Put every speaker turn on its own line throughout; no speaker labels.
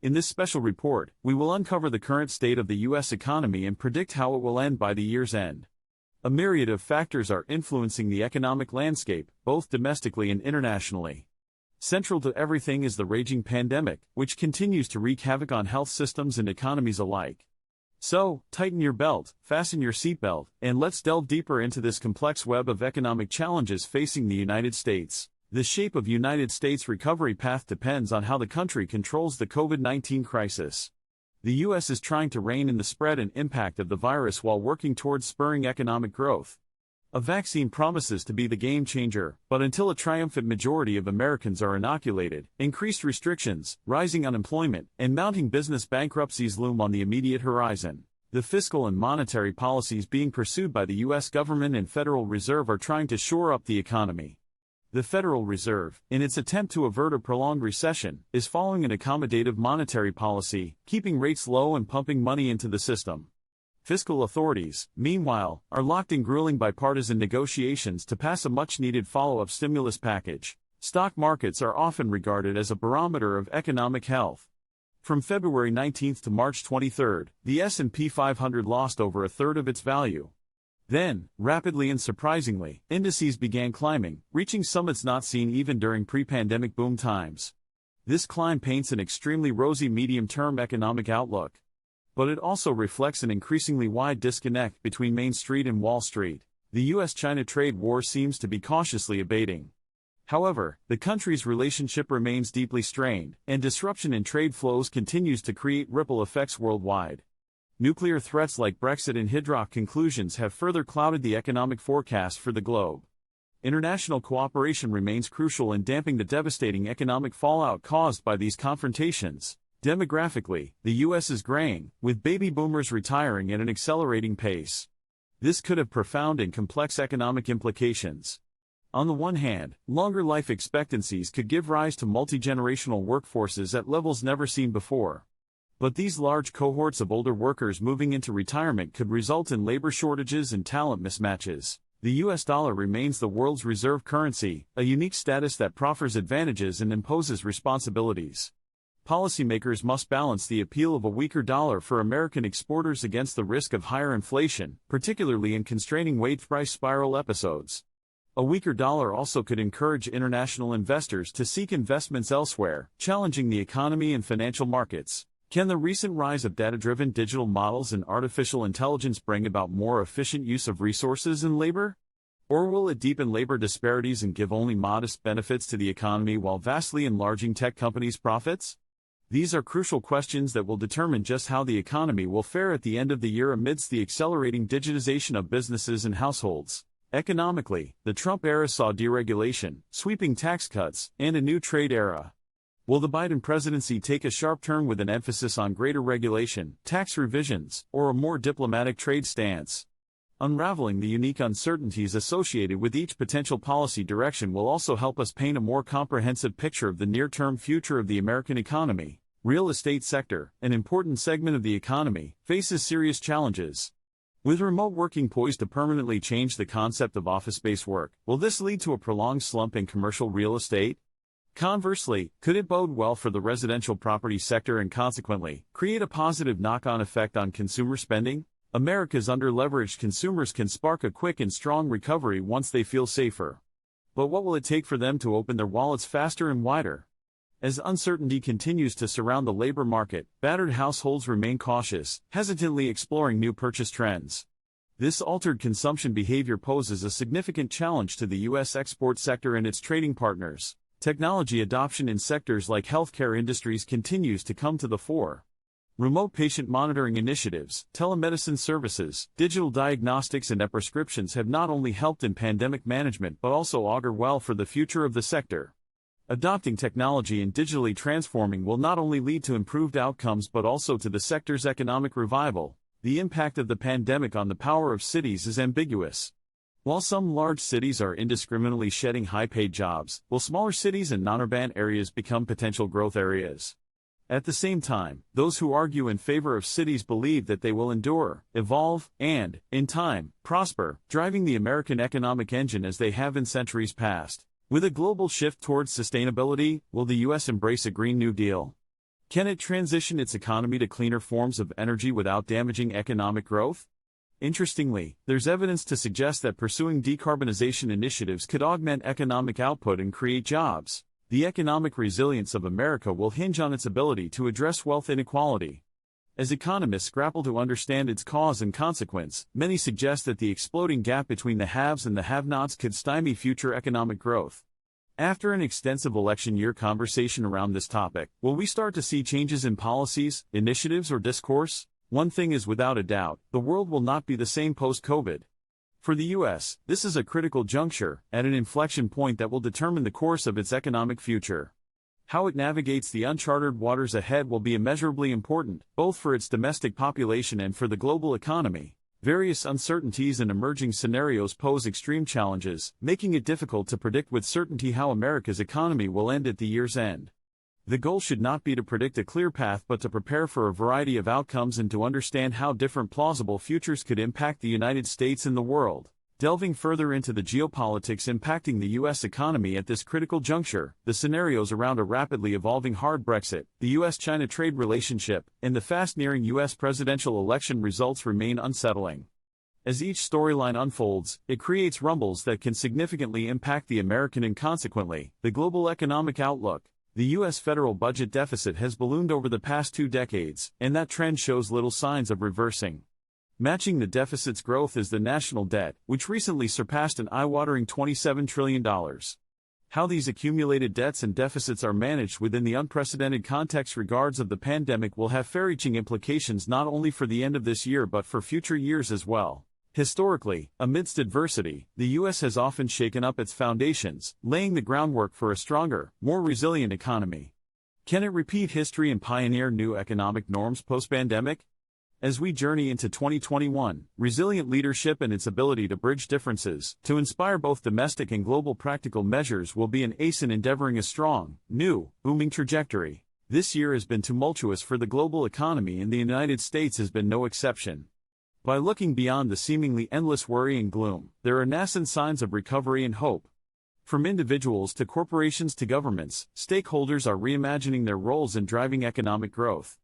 In this special report, we will uncover the current state of the U.S. economy and predict how it will end by the year's end. A myriad of factors are influencing the economic landscape, both domestically and internationally. Central to everything is the raging pandemic, which continues to wreak havoc on health systems and economies alike. So, tighten your belt, fasten your seatbelt, and let's delve deeper into this complex web of economic challenges facing the United States. The shape of United States' recovery path depends on how the country controls the COVID-19 crisis. The U.S. is trying to rein in the spread and impact of the virus while working towards spurring economic growth. A vaccine promises to be the game changer, but until a triumphant majority of Americans are inoculated, increased restrictions, rising unemployment, and mounting business bankruptcies loom on the immediate horizon. The fiscal and monetary policies being pursued by the U.S. government and Federal Reserve are trying to shore up the economy. The Federal Reserve, in its attempt to avert a prolonged recession, is following an accommodative monetary policy, keeping rates low and pumping money into the system. Fiscal authorities, meanwhile, are locked in grueling bipartisan negotiations to pass a much-needed follow-up stimulus package. Stock markets are often regarded as a barometer of economic health. From February 19 to March 23, the S&P 500 lost over a third of its value. Then, rapidly and surprisingly, indices began climbing, reaching summits not seen even during pre-pandemic boom times. This climb paints an extremely rosy medium-term economic outlook. But it also reflects an increasingly wide disconnect between Main Street and Wall Street. The U.S.-China trade war seems to be cautiously abating. However, the country's relationship remains deeply strained, and disruption in trade flows continues to create ripple effects worldwide. Nuclear threats like Brexit and Hydrox conclusions have further clouded the economic forecast for the globe. International cooperation remains crucial in damping the devastating economic fallout caused by these confrontations. Demographically, the U.S. is graying, with baby boomers retiring at an accelerating pace. This could have profound and complex economic implications. On the one hand, longer life expectancies could give rise to multi-generational workforces at levels never seen before. But these large cohorts of older workers moving into retirement could result in labor shortages and talent mismatches. The U.S. dollar remains the world's reserve currency, a unique status that proffers advantages and imposes responsibilities. Policymakers must balance the appeal of a weaker dollar for American exporters against the risk of higher inflation, particularly in constraining wage price spiral episodes. A weaker dollar also could encourage international investors to seek investments elsewhere, challenging the economy and financial markets. Can the recent rise of data-driven digital models and artificial intelligence bring about more efficient use of resources and labor? Or will it deepen labor disparities and give only modest benefits to the economy while vastly enlarging tech companies' profits? These are crucial questions that will determine just how the economy will fare at the end of the year amidst the accelerating digitization of businesses and households. Economically, the Trump era saw deregulation, sweeping tax cuts, and a new trade era. Will the Biden presidency take a sharp turn with an emphasis on greater regulation, tax revisions, or a more diplomatic trade stance? Unraveling the unique uncertainties associated with each potential policy direction will also help us paint a more comprehensive picture of the near-term future of the American economy. Real estate sector, an important segment of the economy, faces serious challenges. With remote working poised to permanently change the concept of office-based work, will this lead to a prolonged slump in commercial real estate? Conversely, could it bode well for the residential property sector and consequently create a positive knock-on effect on consumer spending? America's under-leveraged consumers can spark a quick and strong recovery once they feel safer. But what will it take for them to open their wallets faster and wider? As uncertainty continues to surround the labor market, battered households remain cautious, hesitantly exploring new purchase trends. This altered consumption behavior poses a significant challenge to the U.S. export sector and its trading partners. Technology adoption in sectors like healthcare industries continues to come to the fore. Remote patient monitoring initiatives, telemedicine services, digital diagnostics and e-prescriptions have not only helped in pandemic management but also augur well for the future of the sector. Adopting technology and digitally transforming will not only lead to improved outcomes but also to the sector's economic revival. The impact of the pandemic on the power of cities is ambiguous. While some large cities are indiscriminately shedding high-paid jobs, will smaller cities and non-urban areas become potential growth areas? At the same time, those who argue in favor of cities believe that they will endure, evolve, and, in time, prosper, driving the American economic engine as they have in centuries past. With a global shift towards sustainability, will the U.S. embrace a Green New Deal? Can it transition its economy to cleaner forms of energy without damaging economic growth? Interestingly, there's evidence to suggest that pursuing decarbonization initiatives could augment economic output and create jobs. The economic resilience of America will hinge on its ability to address wealth inequality. As economists grapple to understand its cause and consequence, many suggest that the exploding gap between the haves and the have-nots could stymie future economic growth. After an extensive election year conversation around this topic, will we start to see changes in policies, initiatives, or discourse? One thing is without a doubt, the world will not be the same post-COVID. For the U.S., this is a critical juncture, at an inflection point that will determine the course of its economic future. How it navigates the uncharted waters ahead will be immeasurably important, both for its domestic population and for the global economy. Various uncertainties and emerging scenarios pose extreme challenges, making it difficult to predict with certainty how America's economy will end at the year's end. The goal should not be to predict a clear path but to prepare for a variety of outcomes and to understand how different plausible futures could impact the United States and the world. Delving further into the geopolitics impacting the U.S. economy at this critical juncture, the scenarios around a rapidly evolving hard Brexit, the U.S.-China trade relationship, and the fast-nearing U.S. presidential election results remain unsettling. As each storyline unfolds, it creates rumbles that can significantly impact the American and consequently, the global economic outlook. The U.S. federal budget deficit has ballooned over the past 2 decades, and that trend shows little signs of reversing. Matching the deficit's growth is the national debt, which recently surpassed an eye-watering $27 trillion. How these accumulated debts and deficits are managed within the unprecedented context regards of the pandemic will have far-reaching implications not only for the end of this year but for future years as well. Historically, amidst adversity, the U.S. has often shaken up its foundations, laying the groundwork for a stronger, more resilient economy. Can it repeat history and pioneer new economic norms post-pandemic? As we journey into 2021, resilient leadership and its ability to bridge differences, to inspire both domestic and global practical measures will be an ace in endeavoring a strong, new, booming trajectory. This year has been tumultuous for the global economy and the United States has been no exception. By looking beyond the seemingly endless worry and gloom, there are nascent signs of recovery and hope. From individuals to corporations to governments, stakeholders are reimagining their roles in driving economic growth.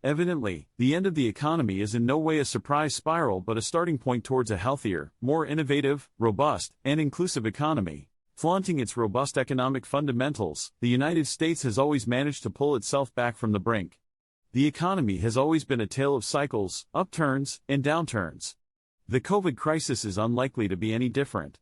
Evidently, the end of the economy is in no way a surprise spiral but a starting point towards a healthier, more innovative, robust, and inclusive economy. Flaunting its robust economic fundamentals, the United States has always managed to pull itself back from the brink. The economy has always been a tale of cycles, upturns, and downturns. The COVID crisis is unlikely to be any different.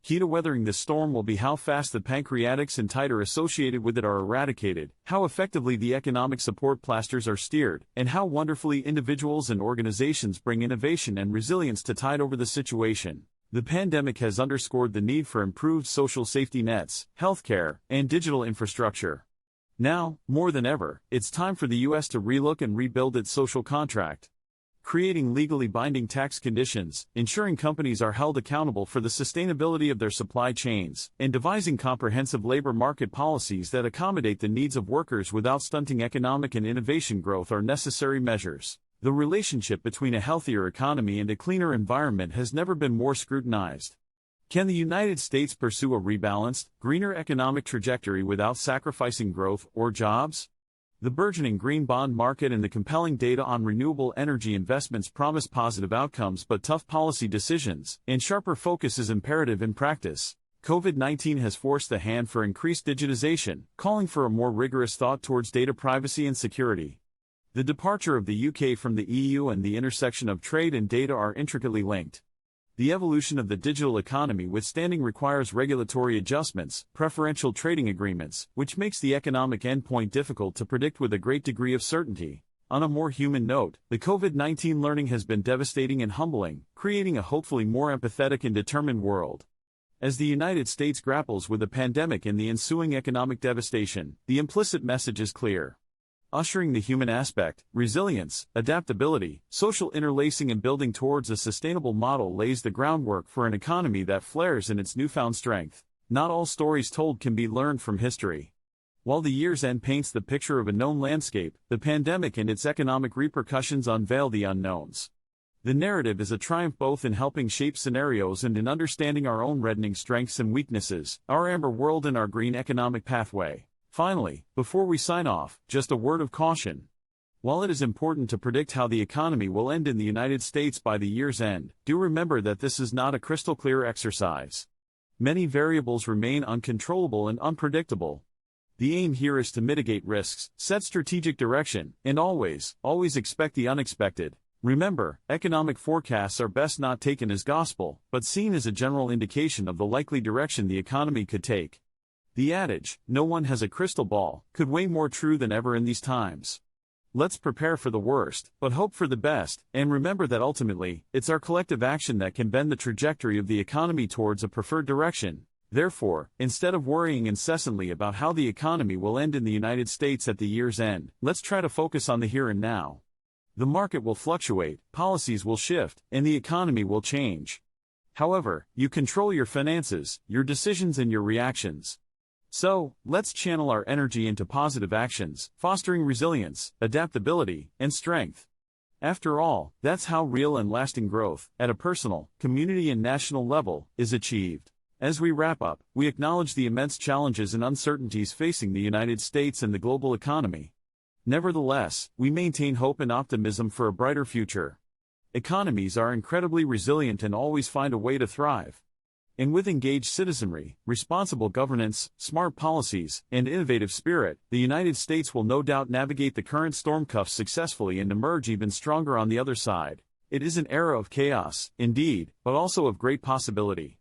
Key to weathering this storm will be how fast the pancreatics and titer associated with it are eradicated, how effectively the economic support plasters are steered, and how wonderfully individuals and organizations bring innovation and resilience to tide over the situation. The pandemic has underscored the need for improved social safety nets, healthcare, and digital infrastructure. Now, more than ever, it's time for the U.S. to relook and rebuild its social contract. Creating legally binding tax conditions, ensuring companies are held accountable for the sustainability of their supply chains, and devising comprehensive labor market policies that accommodate the needs of workers without stunting economic and innovation growth are necessary measures. The relationship between a healthier economy and a cleaner environment has never been more scrutinized. Can the United States pursue a rebalanced, greener economic trajectory without sacrificing growth or jobs? The burgeoning green bond market and the compelling data on renewable energy investments promise positive outcomes, but tough policy decisions and sharper focus is imperative in practice. COVID-19 has forced the hand for increased digitization, calling for a more rigorous thought towards data privacy and security. The departure of the UK from the EU and the intersection of trade and data are intricately linked. The evolution of the digital economy withstanding requires regulatory adjustments, preferential trading agreements, which makes the economic endpoint difficult to predict with a great degree of certainty. On a more human note, the COVID-19 learning has been devastating and humbling, creating a hopefully more empathetic and determined world. As the United States grapples with the pandemic and the ensuing economic devastation, the implicit message is clear. Ushering the human aspect, resilience, adaptability, social interlacing and building towards a sustainable model lays the groundwork for an economy that flares in its newfound strength. Not all stories told can be learned from history. While the year's end paints the picture of a known landscape, the pandemic and its economic repercussions unveil the unknowns. The narrative is a triumph both in helping shape scenarios and in understanding our own reddening strengths and weaknesses, our amber world and our green economic pathway. Finally, before we sign off, just a word of caution. While it is important to predict how the economy will end in the United States by the year's end, do remember that this is not a crystal-clear exercise. Many variables remain uncontrollable and unpredictable. The aim here is to mitigate risks, set strategic direction, and always expect the unexpected. Remember, economic forecasts are best not taken as gospel, but seen as a general indication of the likely direction the economy could take. The adage, "No one has a crystal ball," could weigh more true than ever in these times. Let's prepare for the worst, but hope for the best, and remember that ultimately, it's our collective action that can bend the trajectory of the economy towards a preferred direction. Therefore, instead of worrying incessantly about how the economy will end in the United States at the year's end, let's try to focus on the here and now. The market will fluctuate, policies will shift, and the economy will change. However, you control your finances, your decisions, and your reactions. So, let's channel our energy into positive actions, fostering resilience, adaptability, and strength. After all, that's how real and lasting growth, at a personal, community, and national level, is achieved. As we wrap up, we acknowledge the immense challenges and uncertainties facing the United States and the global economy. Nevertheless, we maintain hope and optimism for a brighter future. Economies are incredibly resilient and always find a way to thrive. And with engaged citizenry, responsible governance, smart policies, and innovative spirit, the United States will no doubt navigate the current stormcuffs successfully and emerge even stronger on the other side. It is an era of chaos, indeed, but also of great possibility.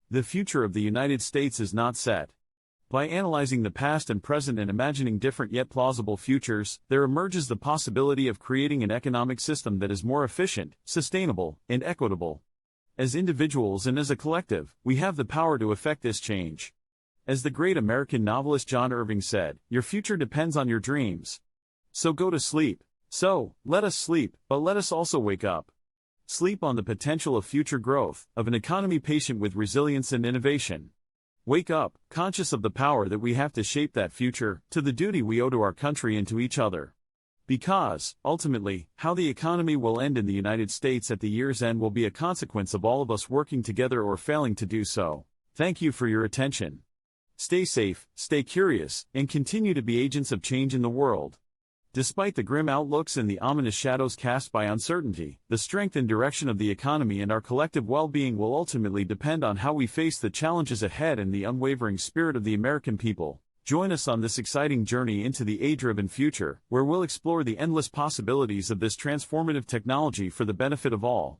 The future of the United States is not set. By analyzing the past and present and imagining different yet plausible futures, there emerges the possibility of creating an economic system that is more efficient, sustainable, and equitable. As individuals and as a collective, we have the power to effect this change. As the great American novelist John Irving said, "Your future depends on your dreams. So go to sleep." So, let us sleep, but let us also wake up. Sleep on the potential of future growth, of an economy patient with resilience and innovation. Wake up, conscious of the power that we have to shape that future, to the duty we owe to our country and to each other. Because, ultimately, how the economy will end in the United States at the year's end will be a consequence of all of us working together or failing to do so. Thank you for your attention. Stay safe, stay curious, and continue to be agents of change in the world. Despite the grim outlooks and the ominous shadows cast by uncertainty, the strength and direction of the economy and our collective well-being will ultimately depend on how we face the challenges ahead and the unwavering spirit of the American people. Join us on this exciting journey into the age-driven future, where we'll explore the endless possibilities of this transformative technology for the benefit of all.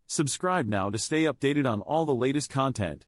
Subscribe now to stay updated on all the latest content.